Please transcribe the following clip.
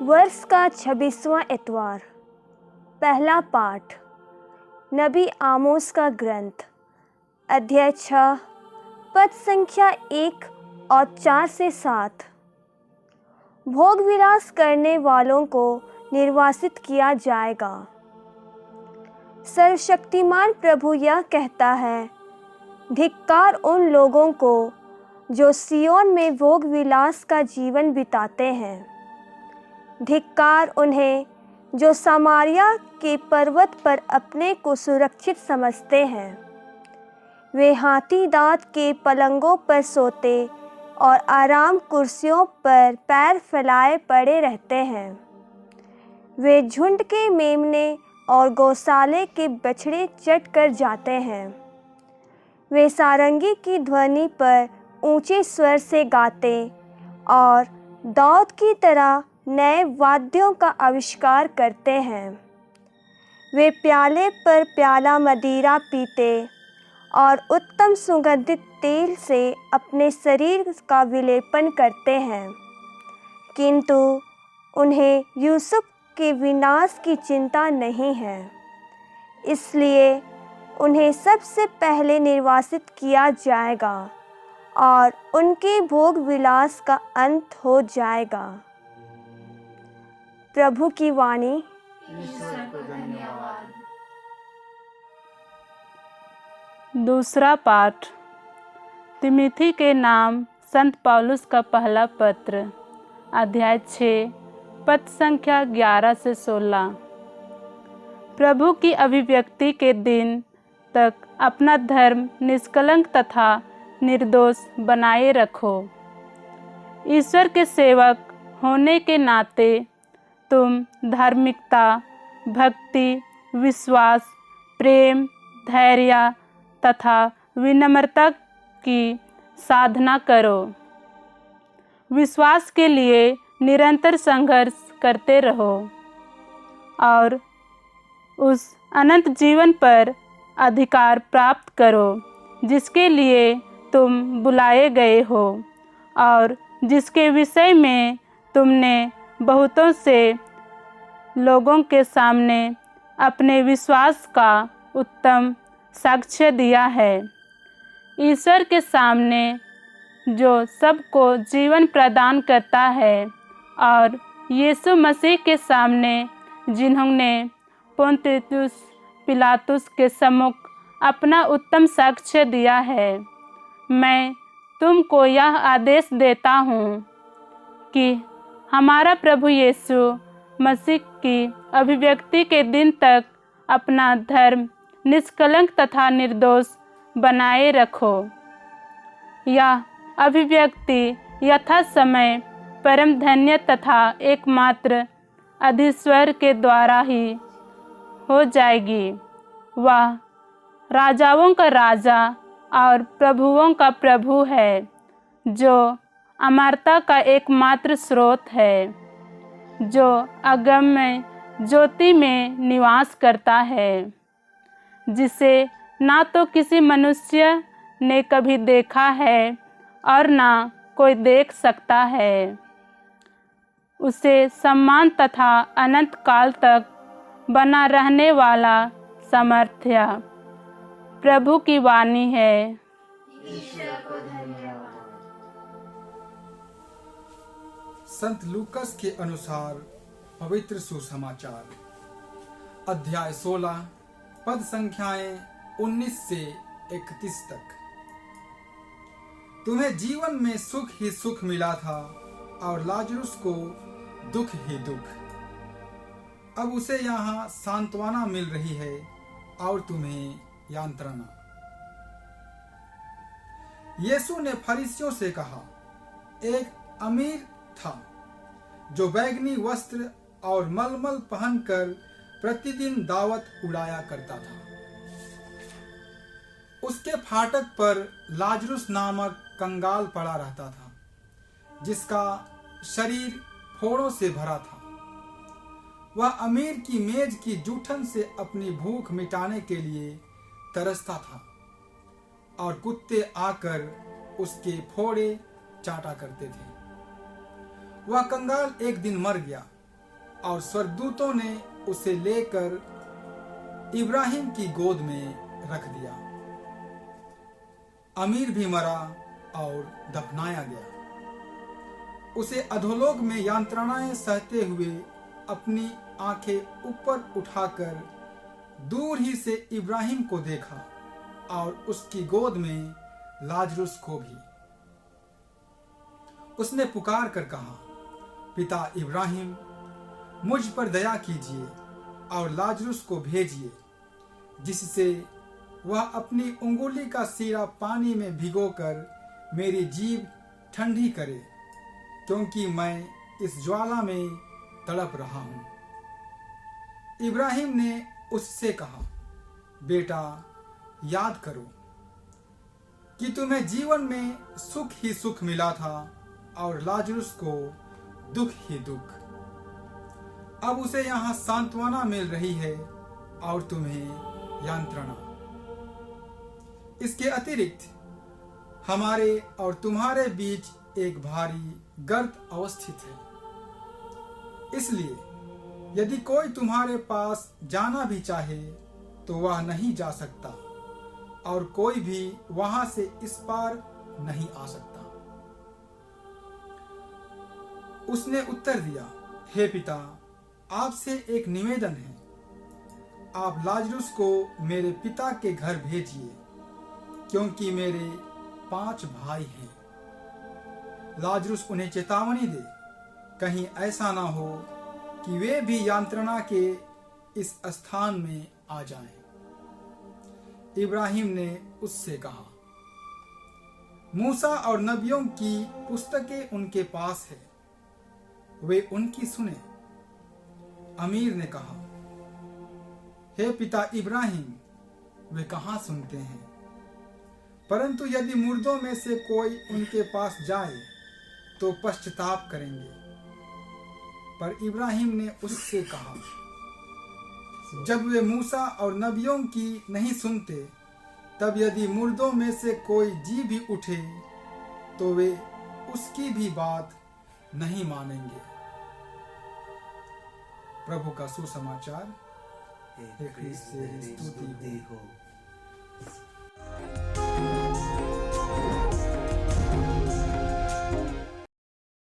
वर्ष का 26वां इतवार। पहला पाठ नबी आमोस का ग्रंथ, अध्याय 6, पद संख्या 1 और 4 से 7। भोग विलास करने वालों को निर्वासित किया जाएगा। सर्वशक्तिमान प्रभु यह कहता है, धिक्कार उन लोगों को जो सियोन में भोग विलास का जीवन बिताते हैं। धिक्कार उन्हें जो समारिया के पर्वत पर अपने को सुरक्षित समझते हैं। वे हाथी दांत के पलंगों पर सोते और आराम कुर्सियों पर पैर फैलाए पड़े रहते हैं। वे झुंड के मेमने और गौशाले के बछड़े चट कर जाते हैं। वे सारंगी की ध्वनि पर ऊंचे स्वर से गाते और दाऊद की तरह नए वाद्यों का आविष्कार करते हैं। वे प्याले पर प्याला मदिरा पीते और उत्तम सुगंधित तेल से अपने शरीर का विलेपन करते हैं, किंतु उन्हें यूसुफ के विनाश की चिंता नहीं है। इसलिए उन्हें सबसे पहले निर्वासित किया जाएगा और उनके भोग विलास का अंत हो जाएगा। प्रभु की वाणी। ईश्वर को धन्यवाद। दूसरा पाठ तिमिथी के नाम संत पौलुस का पहला पत्र, अध्याय 6, पद संख्या 11 से 16। प्रभु की अभिव्यक्ति के दिन तक अपना धर्म निष्कलंक तथा निर्दोष बनाए रखो। ईश्वर के सेवक होने के नाते तुम धार्मिकता, भक्ति, विश्वास, प्रेम, धैर्य तथा विनम्रता की साधना करो। विश्वास के लिए निरंतर संघर्ष करते रहो और उस अनंत जीवन पर अधिकार प्राप्त करो जिसके लिए तुम बुलाए गए हो और जिसके विषय में तुमने बहुतों से लोगों के सामने अपने विश्वास का उत्तम साक्ष्य दिया है। ईश्वर के सामने जो सबको जीवन प्रदान करता है और यीशु मसीह के सामने जिन्होंने पोंतियुस पिलातुस के सम्मुख अपना उत्तम साक्ष्य दिया है, मैं तुमको यह आदेश देता हूँ कि हमारा प्रभु यीशु मसीह की अभिव्यक्ति के दिन तक अपना धर्म निष्कलंक तथा निर्दोष बनाए रखो। यह अभिव्यक्ति यथा समय परम धन्य तथा एकमात्र अधीश्वर के द्वारा ही हो जाएगी। वह राजाओं का राजा और प्रभुओं का प्रभु है, जो अमरता का एकमात्र स्रोत है, जो अगम्य ज्योति में निवास करता है, जिसे ना तो किसी मनुष्य ने कभी देखा है और ना कोई देख सकता है। उसे सम्मान तथा अनंत काल तक बना रहने वाला सामर्थ्य प्रभु की वाणी है। ईश्वर को धन्यवाद। संत लूकस के अनुसार पवित्र सुसमाचार, अध्याय 16, पद संख्याएं 19 से 31 तक। तुम्हें जीवन में सुख ही सुख मिला था और लाजरुस को दुख ही दुख। अब उसे यहाँ सांत्वना मिल रही है और तुम्हें यांत्रणा। यीशु ने फरीसियों से कहा, एक अमीर था जो बैगनी वस्त्र और मलमल पहनकर प्रतिदिन दावत उड़ाया करता था। उसके फाटक पर लाजरुस नामक कंगाल पड़ा रहता था, जिसका शरीर फोड़ों से भरा था। वह अमीर की मेज की जूठन से अपनी भूख मिटाने के लिए तरसता था और कुत्ते आकर उसके फोड़े चाटा करते थे। वह कंगाल एक दिन मर गया और स्वर्गदूतों ने उसे लेकर इब्राहिम की गोद में रख दिया। अमीर भी मरा और दफनाया गया। उसे अधोलोक में यातनाएं सहते हुए अपनी आंखें ऊपर उठाकर दूर ही से इब्राहिम को देखा और उसकी गोद में लाजरुस को भी। उसने पुकार कर कहा, पिता इब्राहिम, मुझ पर दया कीजिए और लाजरुस को भेजिए, जिससे वह अपनी उंगली का सीरा पानी में भिगोकर मेरी जीभ ठंडी करे, क्योंकि मैं इस ज्वाला में तड़प रहा हूं। इब्राहिम ने उससे कहा, बेटा, याद करो कि तुम्हें जीवन में सुख ही सुख मिला था और लाजरुस को दुख ही दुख। अब उसे यहाँ सांत्वना मिल रही है और तुम्हें यंत्रणा। इसके अतिरिक्त हमारे और तुम्हारे बीच एक भारी गर्त अवस्थित है। इसलिए यदि कोई तुम्हारे पास जाना भी चाहे तो वह नहीं जा सकता और कोई भी वहां से इस पार नहीं आ सकता। उसने उत्तर दिया, हे पिता, आपसे एक निवेदन है। आप लाजरुस को मेरे पिता के घर भेजिए, क्योंकि मेरे 5 भाई हैं। लाजरुस उन्हें चेतावनी दे, कहीं ऐसा ना हो कि वे भी यंत्रणा के इस स्थान में आ जाएं। इब्राहिम ने उससे कहा, मूसा और नबियों की पुस्तकें उनके पास है, वे उनकी सुने। अमीर ने कहा, हे पिता इब्राहिम, वे कहाँ सुनते हैं? परंतु यदि मुर्दों में से कोई उनके पास जाए तो पश्चाताप करेंगे। पर इब्राहिम ने उससे कहा, जब वे मूसा और नबियों की नहीं सुनते, तब यदि मुर्दों में से कोई जी भी उठे तो वे उसकी भी बात नहीं मानेंगे। प्रभु का सुसमाचार। हे ख्रीस्त, स्तुति हो।